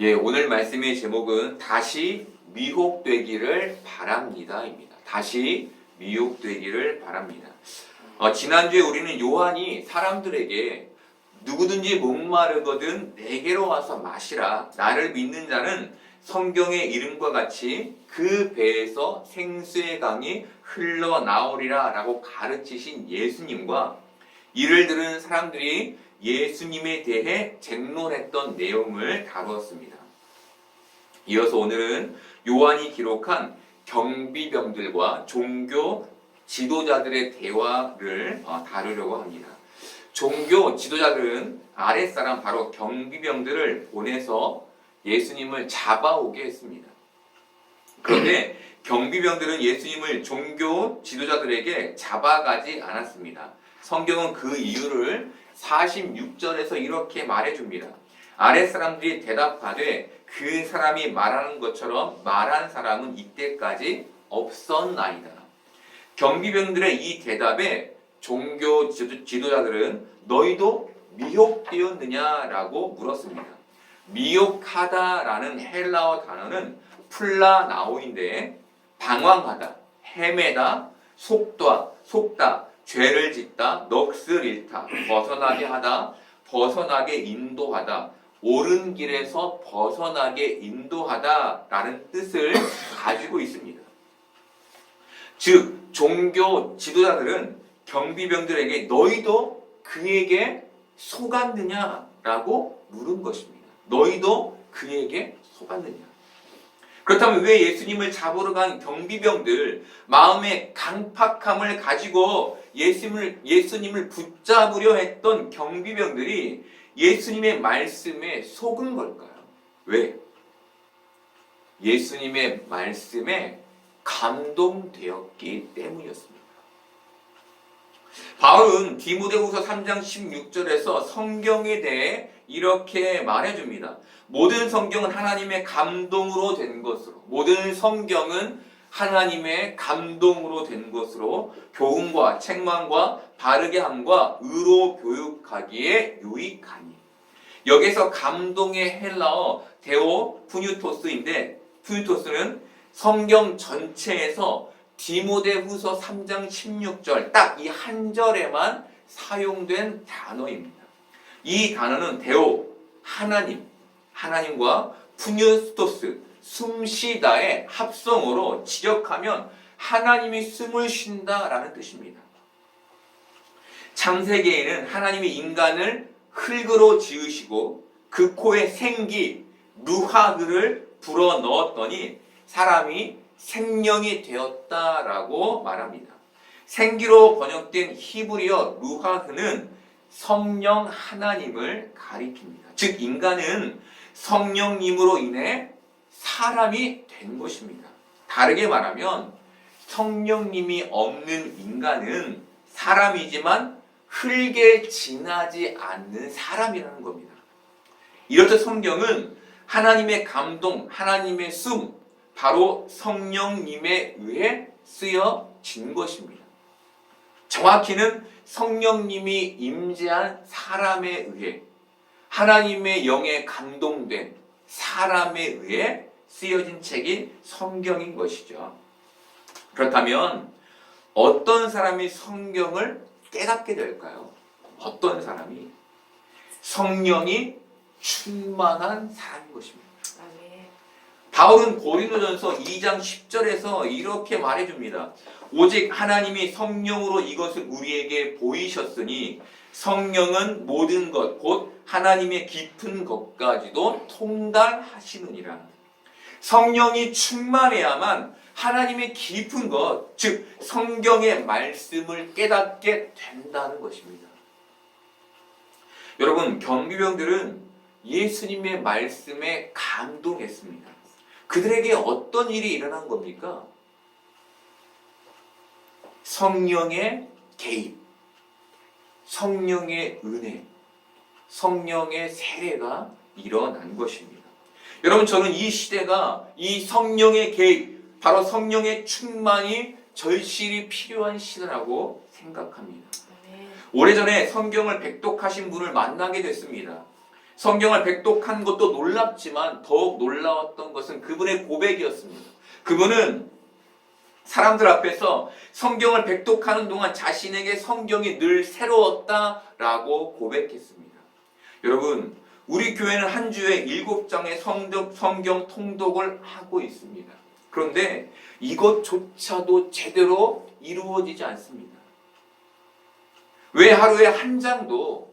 예, 오늘 말씀의 제목은 다시 미혹되기를 바랍니다입니다. 다시 미혹되기를 바랍니다. 지난주에 우리는 요한이 사람들에게 누구든지 목마르거든 내게로 와서 마시라. 나를 믿는 자는 성경의 이름과 같이 그 배에서 생수의 강이 흘러나오리라 라고 가르치신 예수님과 이를 들은 사람들이 예수님에 대해 쟁론했던 내용을 다루었습니다. 이어서 오늘은 요한이 기록한 경비병들과 종교 지도자들의 대화를 다루려고 합니다. 종교 지도자들은 아랫사람 바로 경비병들을 보내서 예수님을 잡아오게 했습니다. 그런데 경비병들은 예수님을 종교 지도자들에게 잡아가지 않았습니다. 성경은 그 이유를 46절에서 이렇게 말해줍니다. 아랫사람들이 대답하되 그 사람이 말하는 것처럼 말한 사람은 이때까지 없었나이다. 경비병들의 이 대답에 종교 지도자들은 너희도 미혹되었느냐라고 물었습니다. 미혹하다라는 헬라어 단어는 플라나오인데 방황하다, 헤매다, 속다, 죄를 짓다, 넋을 잃다, 벗어나게 하다, 벗어나게 인도하다, 옳은 길에서 벗어나게 인도하다라는 뜻을 가지고 있습니다. 즉, 종교 지도자들은 경비병들에게 너희도 그에게 속았느냐라고 물은 것입니다. 너희도 그에게 속았느냐? 그렇다면 왜 예수님을 잡으러 간 경비병들 마음의 강팍함을 가지고 예수님을 붙잡으려 했던 경비병들이 예수님의 말씀에 속은 걸까요? 왜? 예수님의 말씀에 감동되었기 때문이었습니다. 바울은 디모데후서 3장 16절에서 성경에 대해 이렇게 말해줍니다. 모든 성경은 하나님의 감동으로 된 것으로, 모든 성경은 하나님의 감동으로 된 것으로 교훈과 책망과 바르게 함과 의로 교육하기에 유익하니. 여기서 감동의 헬라어 데오 푸뉴토스인데, 푸뉴토스는 성경 전체에서 디모데후서 3장 16절 딱 이 한 절에만 사용된 단어입니다. 이 단어는 데오, 하나님과 푸뉴토스, 숨쉬다의 합성어로 직역하면 하나님이 숨을 쉰다라는 뜻입니다. 창세기에는 하나님이 인간을 흙으로 지으시고 그 코에 생기, 루하그를 불어넣었더니 사람이 생명이 되었다라고 말합니다. 생기로 번역된 히브리어 루하흐는 성령 하나님을 가리킵니다. 즉 인간은 성령님으로 인해 사람이 된 것입니다. 다르게 말하면 성령님이 없는 인간은 사람이지만 흙에 지나지 않는 사람이라는 겁니다. 이렇듯 성경은 하나님의 감동, 하나님의 숨, 바로 성령님에 의해 쓰여진 것입니다. 정확히는 성령님이 임재한 사람에 의해, 하나님의 영에 감동된 사람에 의해 쓰여진 책이 성경인 것이죠. 그렇다면 어떤 사람이 성경을 깨닫게 될까요? 어떤 사람이? 성령이 충만한 사람인 것입니다. 바울은 고린도전서 2장 10절에서 이렇게 말해줍니다. 오직 하나님이 성령으로 이것을 우리에게 보이셨으니 성령은 모든 것, 곧 하나님의 깊은 것까지도 통달하시느니라. 성령이 충만해야만 하나님의 깊은 것, 즉 성경의 말씀을 깨닫게 된다는 것입니다. 여러분, 경비병들은 예수님의 말씀에 감동했습니다. 그들에게 어떤 일이 일어난 겁니까? 성령의 개입, 성령의 은혜, 성령의 세례가 일어난 것입니다. 여러분, 저는 이 시대가 이 성령의 개입, 바로 성령의 충만이 절실히 필요한 시대라고 생각합니다. 오래전에 성경을 백독하신 분을 만나게 됐습니다. 성경을 백독한 것도 놀랍지만 더욱 놀라웠던 것은 그분의 고백이었습니다. 그분은 사람들 앞에서 성경을 백독하는 동안 자신에게 성경이 늘 새로웠다라고 고백했습니다. 여러분, 우리 교회는 한 주에 7장의 성경 통독을 하고 있습니다. 그런데 이것조차도 제대로 이루어지지 않습니다. 왜 하루에 한 장도,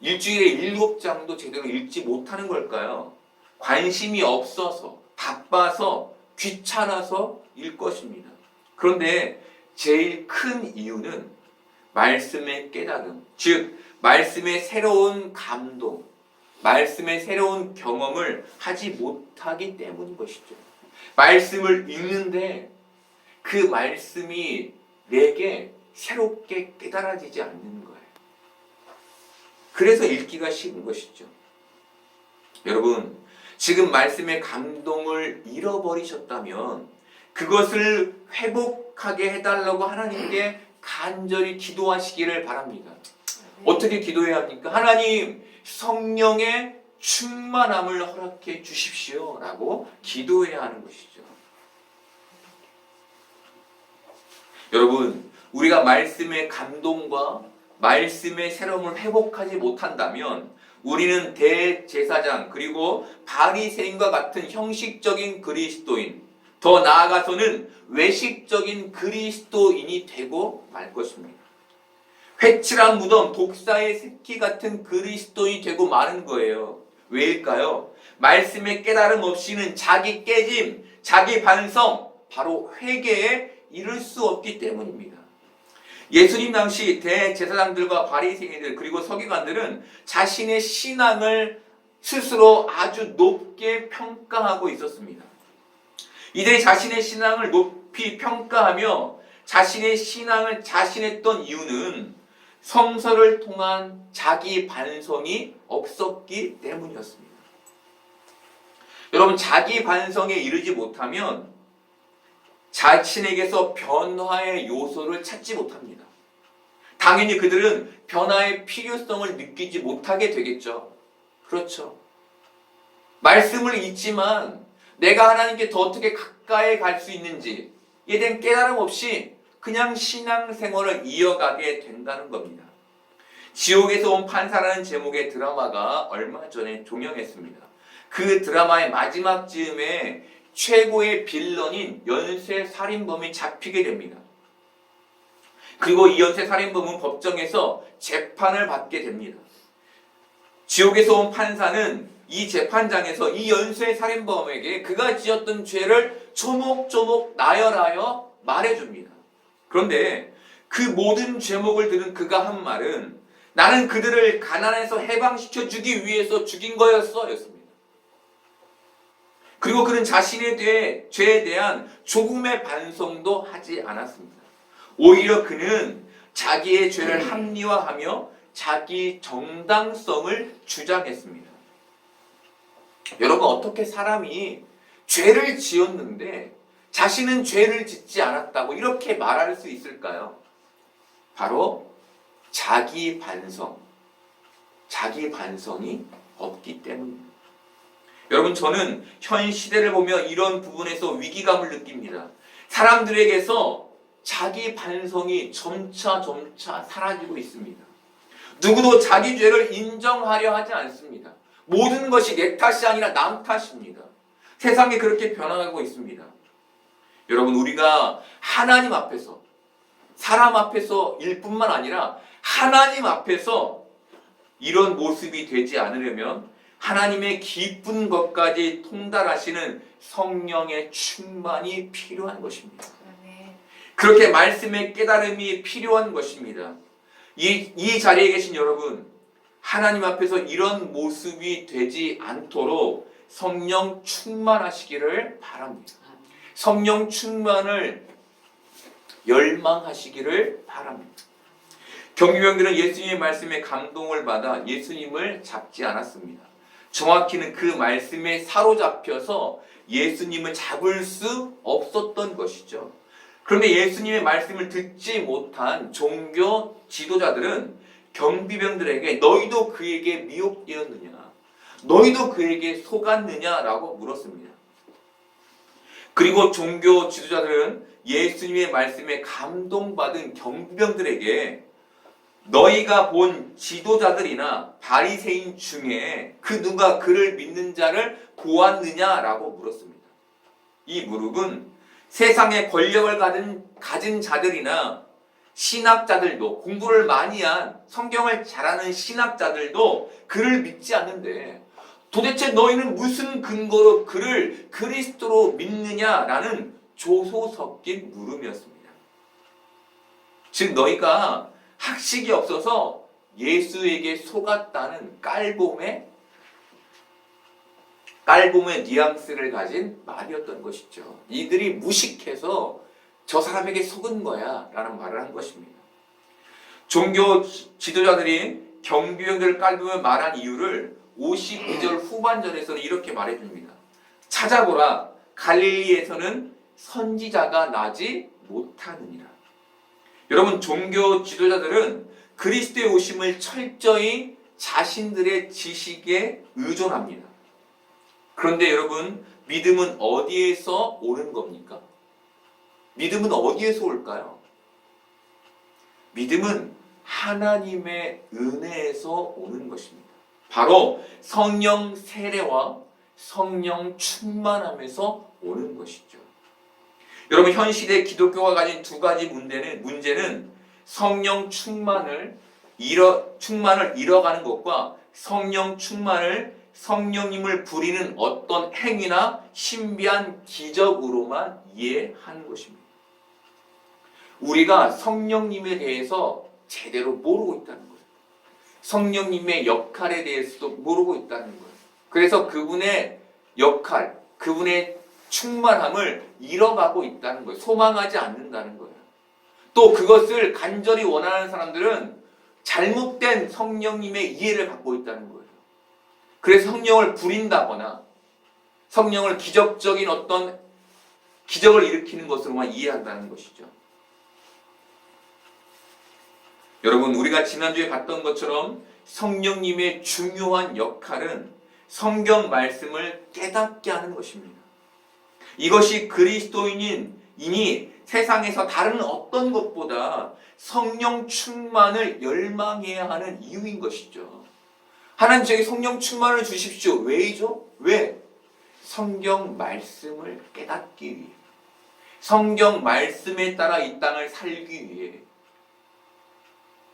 일주일에 7장도 제대로 읽지 못하는 걸까요? 관심이 없어서, 바빠서, 귀찮아서 일 것입니다. 그런데 제일 큰 이유는 말씀의 깨달음, 즉 말씀의 새로운 감동, 말씀의 새로운 경험을 하지 못하기 때문인 것이죠. 말씀을 읽는데 그 말씀이 내게 새롭게 깨달아지지 않는 거예요. 그래서 읽기가 싫은 것이죠. 여러분, 지금 말씀의 감동을 잃어버리셨다면 그것을 회복하게 해달라고 하나님께 간절히 기도하시기를 바랍니다. 어떻게 기도해야 합니까? 하나님, 성령의 충만함을 허락해 주십시오 라고 기도해야 하는 것이죠. 여러분, 우리가 말씀의 감동과 말씀의 새로움을 회복하지 못한다면 우리는 대제사장 그리고 바리새인과 같은 형식적인 그리스도인, 더 나아가서는 외식적인 그리스도인이 되고 말 것입니다. 회칠한 무덤, 독사의 새끼 같은 그리스도인이 되고 마는 거예요. 왜일까요? 말씀의 깨달음 없이는 자기 깨짐, 자기 반성, 바로 회개에 이를 수 없기 때문입니다. 예수님 당시 대제사장들과 바리새인들 그리고 서기관들은 자신의 신앙을 스스로 아주 높게 평가하고 있었습니다. 이들이 자신의 신앙을 높이 평가하며 자신의 신앙을 자신했던 이유는 성서를 통한 자기 반성이 없었기 때문이었습니다. 여러분, 자기 반성에 이르지 못하면 자신에게서 변화의 요소를 찾지 못합니다. 당연히 그들은 변화의 필요성을 느끼지 못하게 되겠죠. 그렇죠. 말씀을 읽지만 내가 하나님께 더 어떻게 가까이 갈 수 있는지에 대한 깨달음 없이 그냥 신앙생활을 이어가게 된다는 겁니다. 지옥에서 온 판사라는 제목의 드라마가 얼마 전에 종영했습니다. 그 드라마의 마지막 즈음에 최고의 빌런인 연쇄살인범이 잡히게 됩니다. 그리고 이 연쇄살인범은 법정에서 재판을 받게 됩니다. 지옥에서 온 판사는 이 재판장에서 이 연쇄살인범에게 그가 지었던 죄를 조목조목 나열하여 말해줍니다. 그런데 그 모든 죄목을 들은 그가 한 말은 나는 그들을 가난에서 해방시켜 주기 위해서 죽인 거였어 였습니다. 그리고 그는 자신의 죄에 대한 조금의 반성도 하지 않았습니다. 오히려 그는 자기의 죄를 합리화하며 자기 정당성을 주장했습니다. 여러분, 어떻게 사람이 죄를 지었는데 자신은 죄를 짓지 않았다고 이렇게 말할 수 있을까요? 바로 자기 반성이 없기 때문입니다. 여러분, 저는 현 시대를 보며 이런 부분에서 위기감을 느낍니다. 사람들에게서 자기 반성이 점차 사라지고 있습니다. 누구도 자기 죄를 인정하려 하지 않습니다. 모든 것이 내 탓이 아니라 남 탓입니다. 세상이 그렇게 변화하고 있습니다. 여러분, 우리가 하나님 앞에서, 사람 앞에서 일 뿐만 아니라 하나님 앞에서 이런 모습이 되지 않으려면 하나님의 기쁜 것까지 통달하시는 성령의 충만이 필요한 것입니다. 그렇게 말씀의 깨달음이 필요한 것입니다. 이 자리에 계신 여러분, 하나님 앞에서 이런 모습이 되지 않도록 성령 충만하시기를 바랍니다. 성령 충만을 열망하시기를 바랍니다. 경비병들은 예수님의 말씀에 감동을 받아 예수님을 잡지 않았습니다. 정확히는 그 말씀에 사로잡혀서 예수님을 잡을 수 없었던 것이죠. 그런데 예수님의 말씀을 듣지 못한 종교 지도자들은 경비병들에게 너희도 그에게 미혹되었느냐, 너희도 그에게 속았느냐라고 물었습니다. 그리고 종교 지도자들은 예수님의 말씀에 감동받은 경비병들에게 너희가 본 지도자들이나 바리새인 중에 그 누가 그를 믿는 자를 보았느냐라고 물었습니다. 이 물음은 세상의 권력을 가진 자들이나 신학자들도, 공부를 많이 한 성경을 잘 아는 신학자들도 그를 믿지 않는데 도대체 너희는 무슨 근거로 그를 그리스도로 믿느냐라는 조소 섞인 물음이었습니다. 즉 너희가 학식이 없어서 예수에게 속았다는 깔봄의 뉘앙스를 가진 말이었던 것이죠. 이들이 무식해서 저 사람에게 속은 거야 라는 말을 한 것입니다. 종교 지도자들이 경비병들을 깔보며 말한 이유를 52절 후반절에서는 이렇게 말해줍니다. 찾아보라, 갈릴리에서는 선지자가 나지 못하느니라. 여러분, 종교 지도자들은 그리스도의 오심을 철저히 자신들의 지식에 의존합니다. 그런데 여러분, 믿음은 어디에서 오는 겁니까? 믿음은 어디에서 올까요? 믿음은 하나님의 은혜에서 오는 것입니다. 바로 성령 세례와 성령 충만함에서 오는 것이죠. 여러분, 현 시대 기독교가 가진 두 가지 문제는 성령 충만을 잃어가는 것과 성령 충만을 성령님을 부리는 어떤 행위나 신비한 기적으로만 이해하는 것입니다. 우리가 성령님에 대해서 제대로 모르고 있다는 거예요. 성령님의 역할에 대해서도 모르고 있다는 거예요. 그래서 그분의 역할, 그분의 충만함을 잃어가고 있다는 거예요. 소망하지 않는다는 거예요. 또 그것을 간절히 원하는 사람들은 잘못된 성령님의 이해를 갖고 있다는 거예요. 그래서 성령을 부린다거나 성령을 기적적인 어떤 기적을 일으키는 것으로만 이해한다는 것이죠. 여러분, 우리가 지난주에 봤던 것처럼 성령님의 중요한 역할은 성경 말씀을 깨닫게 하는 것입니다. 이것이 그리스도인이 세상에서 다른 어떤 것보다 성령 충만을 열망해야 하는 이유인 것이죠. 하나님 저에게 성령 충만을 주십시오. 왜이죠? 왜? 성경 말씀을 깨닫기 위해, 성경 말씀에 따라 이 땅을 살기 위해,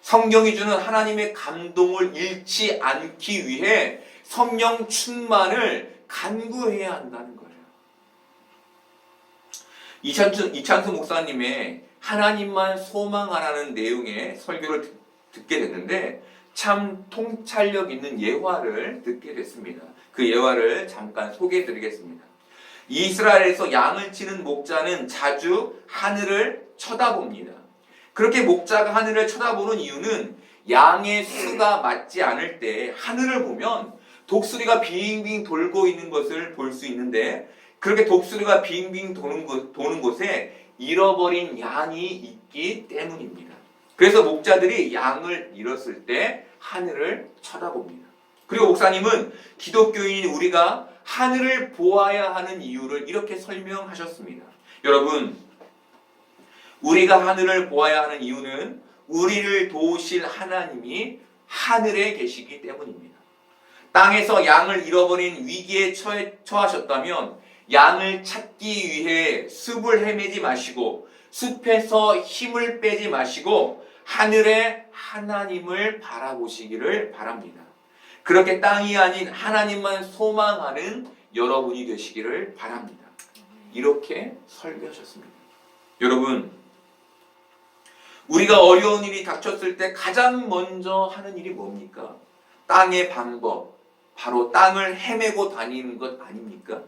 성경이 주는 하나님의 감동을 잃지 않기 위해 성령 충만을 간구해야 한다는 거예요. 이찬수 목사님의 하나님만 소망하라는 내용의 설교를 듣게 됐는데 참 통찰력 있는 예화를 듣게 됐습니다. 그 예화를 잠깐 소개해 드리겠습니다. 이스라엘에서 양을 치는 목자는 자주 하늘을 쳐다봅니다. 그렇게 목자가 하늘을 쳐다보는 이유는 양의 수가 맞지 않을 때 하늘을 보면 독수리가 빙빙 돌고 있는 것을 볼 수 있는데 그렇게 독수리가 빙빙 도는 곳에 잃어버린 양이 있기 때문입니다. 그래서 목자들이 양을 잃었을 때 하늘을 쳐다봅니다. 그리고 목사님은 기독교인인 우리가 하늘을 보아야 하는 이유를 이렇게 설명하셨습니다. 여러분, 우리가 하늘을 보아야 하는 이유는 우리를 도우실 하나님이 하늘에 계시기 때문입니다. 땅에서 양을 잃어버린 위기에 처하셨다면 양을 찾기 위해 숲을 헤매지 마시고 숲에서 힘을 빼지 마시고 하늘의 하나님을 바라보시기를 바랍니다. 그렇게 땅이 아닌 하나님만 소망하는 여러분이 되시기를 바랍니다. 이렇게 설교하셨습니다. 여러분, 우리가 어려운 일이 닥쳤을 때 가장 먼저 하는 일이 뭡니까? 땅의 방법, 바로 땅을 헤매고 다니는 것 아닙니까?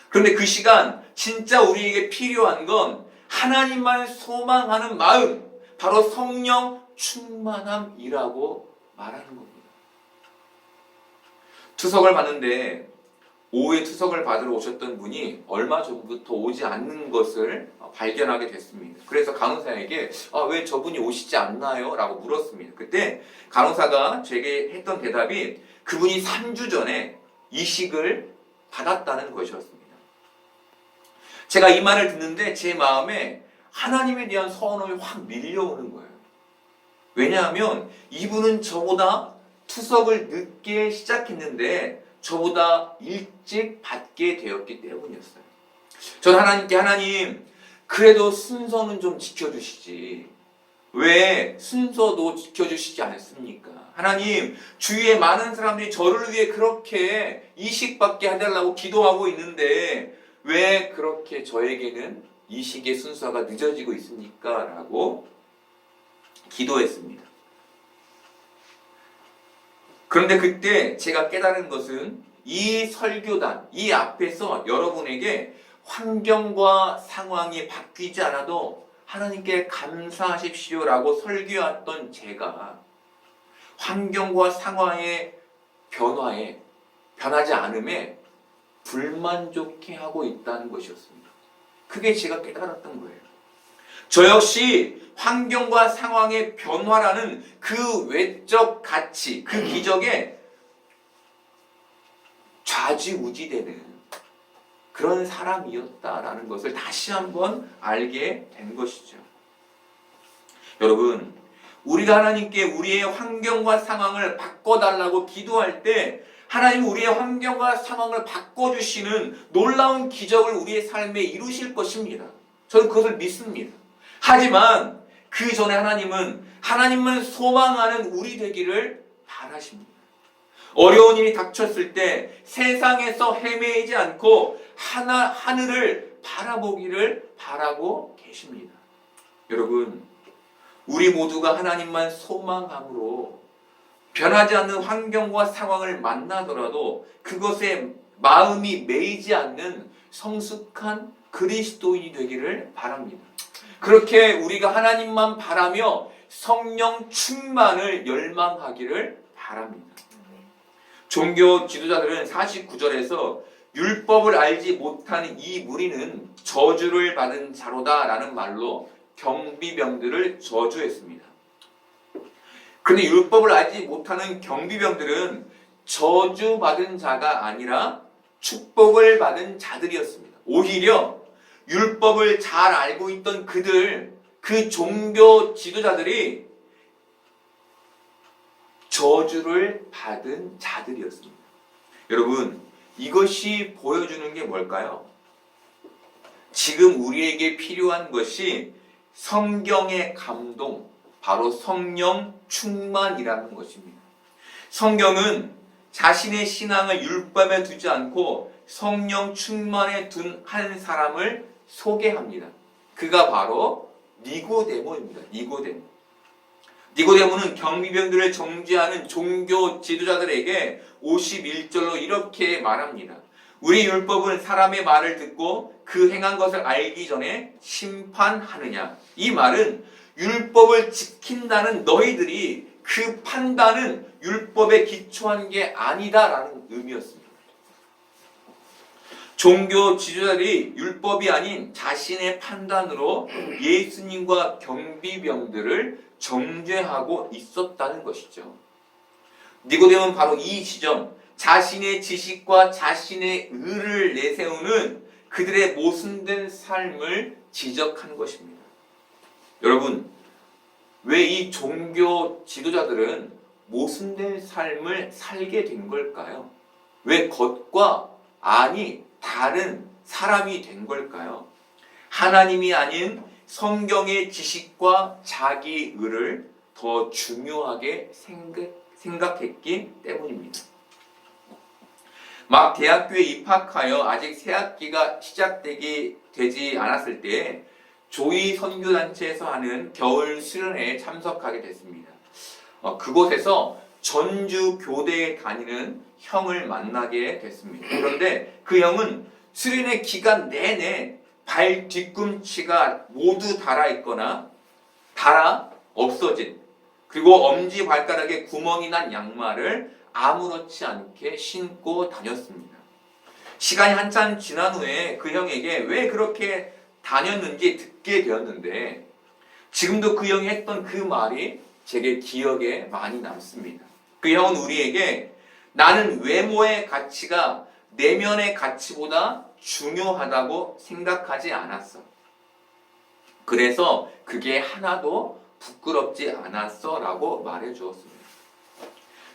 그런데 그 시간 진짜 우리에게 필요한 건 하나님만 소망하는 마음, 바로 성령 충만함이라고 말하는 겁니다. 투석을 받는데 오후에 투석을 받으러 오셨던 분이 얼마 전부터 오지 않는 것을 발견하게 됐습니다. 그래서 간호사에게 왜 저분이 오시지 않나요? 라고 물었습니다. 그때 간호사가 제게 했던 대답이 그분이 3주 전에 이식을 받았다는 것이었습니다. 제가 이 말을 듣는데 제 마음에 하나님에 대한 서운함이 확 밀려오는 거예요. 왜냐하면 이분은 저보다 투석을 늦게 시작했는데 저보다 일찍 받게 되었기 때문이었어요. 저는 하나님께, 하나님 그래도 순서는 좀 지켜주시지, 왜 순서도 지켜주시지 않습니까? 하나님, 주위에 많은 사람들이 저를 위해 그렇게 이식받게 해달라고 기도하고 있는데 왜 그렇게 저에게는 이식의 순서가 늦어지고 있습니까? 라고 기도했습니다. 그런데 그때 제가 깨달은 것은 이 설교단, 이 앞에서 여러분에게 환경과 상황이 바뀌지 않아도 하나님께 감사하십시오라고 설교했던 제가 환경과 상황의 변하지 않음에 불만족해 하고 있다는 것이었습니다. 그게 제가 깨달았던 거예요. 저 역시 환경과 상황의 변화라는 그 외적 가치, 그 기적에 좌지우지되는 그런 사람이었다라는 것을 다시 한번 알게 된 것이죠. 여러분, 우리가 하나님께 우리의 환경과 상황을 바꿔달라고 기도할 때 하나님은 우리의 환경과 상황을 바꿔주시는 놀라운 기적을 우리의 삶에 이루실 것입니다. 저는 그것을 믿습니다. 하지만 그 전에 하나님만 소망하는 우리 되기를 바라십니다. 어려운 일이 닥쳤을 때 세상에서 헤매이지 않고 하늘을 바라보기를 바라고 계십니다. 여러분, 우리 모두가 하나님만 소망함으로 변하지 않는 환경과 상황을 만나더라도 그것에 마음이 매이지 않는 성숙한 그리스도인이 되기를 바랍니다. 그렇게 우리가 하나님만 바라며 성령 충만을 열망하기를 바랍니다. 종교 지도자들은 49절에서 율법을 알지 못하는 이 무리는 저주를 받은 자로다 라는 말로 경비병들을 저주했습니다. 그런데 율법을 알지 못하는 경비병들은 저주받은 자가 아니라 축복을 받은 자들이었습니다. 오히려 율법을 잘 알고 있던 그 종교 지도자들이 저주를 받은 자들이었습니다. 여러분, 이것이 보여주는 게 뭘까요? 지금 우리에게 필요한 것이 성경의 감동, 바로 성령 충만이라는 것입니다. 성경은 자신의 신앙을 율법에 두지 않고 성령 충만에 둔 한 사람을 소개합니다. 그가 바로 니고데모입니다. 니고데모는 경비병들을 정죄하는 종교 지도자들에게 51절로 이렇게 말합니다. 우리 율법은 사람의 말을 듣고 그 행한 것을 알기 전에 심판하느냐. 이 말은 율법을 지킨다는 너희들이 그 판단은 율법에 기초한 게 아니다라는 의미였습니다. 종교 지도자들이 율법이 아닌 자신의 판단으로 예수님과 경비병들을 정죄하고 있었다는 것이죠. 니고데모는 바로 이 지점, 자신의 지식과 자신의 의를 내세우는 그들의 모순된 삶을 지적한 것입니다. 여러분, 왜 이 종교 지도자들은 모순된 삶을 살게 된 걸까요? 왜 겉과 안이 다른 사람이 된 걸까요? 하나님이 아닌 성경의 지식과 자기 의를 더 중요하게 생각했기 때문입니다. 막 대학교에 입학하여 아직 새학기가 되지 않았을 때 조이 선교단체에서 하는 겨울 수련회에 참석하게 됐습니다. 그곳에서 전주 교대에 다니는 형을 만나게 됐습니다. 그런데 그 형은 수련회 기간 내내 발 뒤꿈치가 모두 닳아 없어진, 그리고 엄지발가락에 구멍이 난 양말을 아무렇지 않게 신고 다녔습니다. 시간이 한참 지난 후에 그 형에게 왜 그렇게 다녔는지 듣게 되었는데 지금도 그 형이 했던 그 말이 제게 기억에 많이 남습니다. 그 형은 우리에게 나는 외모의 가치가 내면의 가치보다 중요하다고 생각하지 않았어. 그래서 그게 하나도 부끄럽지 않았어 라고 말해 주었습니다.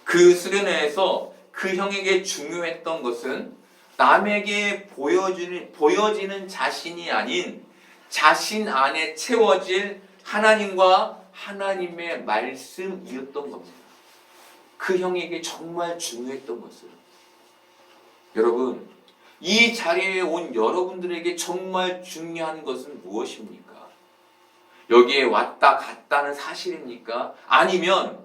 그 수련회에서 그 형에게 중요했던 것은 남에게 보여지는 자신이 아닌 자신 안에 채워질 하나님과 하나님의 말씀이었던 겁니다. 그 형에게 정말 중요했던 것은, 여러분, 이 자리에 온 여러분들에게 정말 중요한 것은 무엇입니까? 여기에 왔다 갔다는 사실입니까? 아니면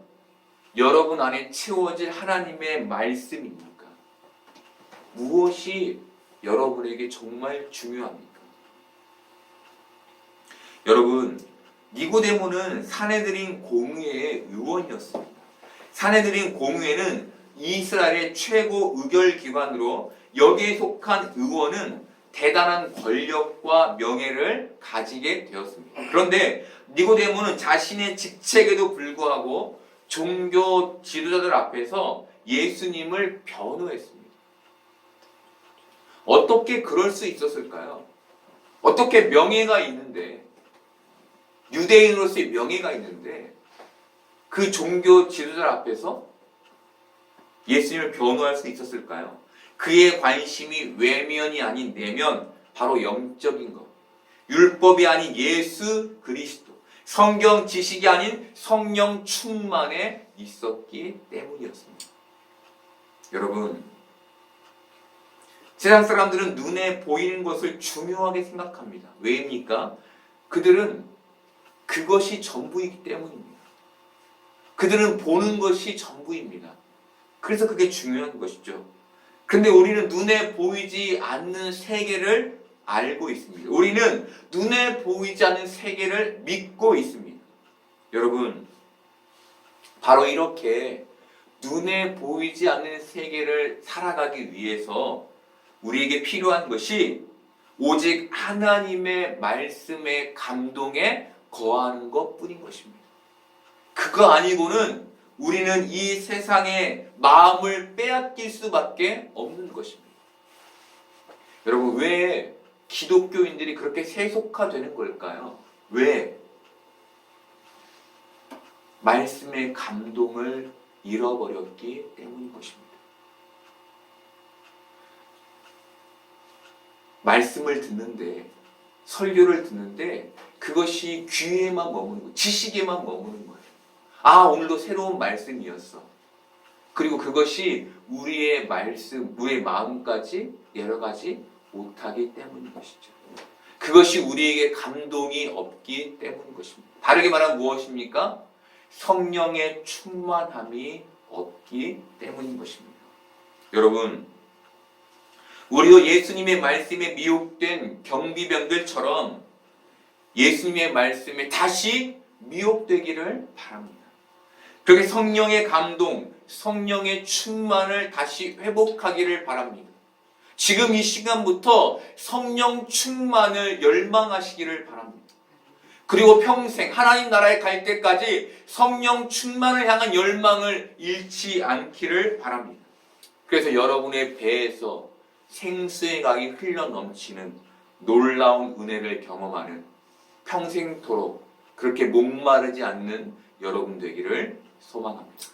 여러분 안에 채워질 하나님의 말씀입니까? 무엇이 여러분에게 정말 중요합니까? 여러분, 니고데모는 산헤드린 공회의 의원이었습니다. 산헤드린 공회는 이스라엘의 최고 의결기관으로 여기에 속한 의원은 대단한 권력과 명예를 가지게 되었습니다. 그런데 니고데모는 자신의 직책에도 불구하고 종교 지도자들 앞에서 예수님을 변호했습니다. 어떻게 그럴 수 있었을까요? 어떻게 명예가 있는데, 유대인으로서의 명예가 있는데 그 종교 지도자들 앞에서 예수님을 변호할 수 있었을까요? 그의 관심이 외면이 아닌 내면, 바로 영적인 것, 율법이 아닌 예수 그리스도, 성경 지식이 아닌 성령 충만에 있었기 때문이었습니다. 여러분, 세상 사람들은 눈에 보이는 것을 중요하게 생각합니다. 왜입니까? 그들은 그것이 전부이기 때문입니다. 그들은 보는 것이 전부입니다. 그래서 그게 중요한 것이죠. 그런데 우리는 눈에 보이지 않는 세계를 알고 있습니다. 우리는 눈에 보이지 않는 세계를 믿고 있습니다. 여러분, 바로 이렇게 눈에 보이지 않는 세계를 살아가기 위해서 우리에게 필요한 것이 오직 하나님의 말씀의 감동에 거하는 것뿐인 것입니다. 그거 아니고는 우리는 이 세상에 마음을 빼앗길 수밖에 없는 것입니다. 여러분, 왜 기독교인들이 그렇게 세속화되는 걸까요? 왜? 말씀의 감동을 잃어버렸기 때문인 것입니다. 말씀을 듣는데, 설교를 듣는데 그것이 귀에만 머무는 거예요. 지식에만 머무는 거예요. 아, 오늘도 새로운 말씀이었어. 그리고 그것이 우리의 말씀, 우리의 마음까지 여러 가지 못하기 때문인 것이죠. 그것이 우리에게 감동이 없기 때문인 것입니다. 다르게 말하면 무엇입니까? 성령의 충만함이 없기 때문인 것입니다. 여러분, 우리도 예수님의 말씀에 미혹된 경비병들처럼 예수님의 말씀에 다시 미혹되기를 바랍니다. 그렇게 성령의 감동, 성령의 충만을 다시 회복하기를 바랍니다. 지금 이 시간부터 성령 충만을 열망하시기를 바랍니다. 그리고 평생 하나님 나라에 갈 때까지 성령 충만을 향한 열망을 잃지 않기를 바랍니다. 그래서 여러분의 배에서 생수의 강이 흘러 넘치는 놀라운 은혜를 경험하는, 평생토록 그렇게 목마르지 않는 여러분 되기를 소망합니다.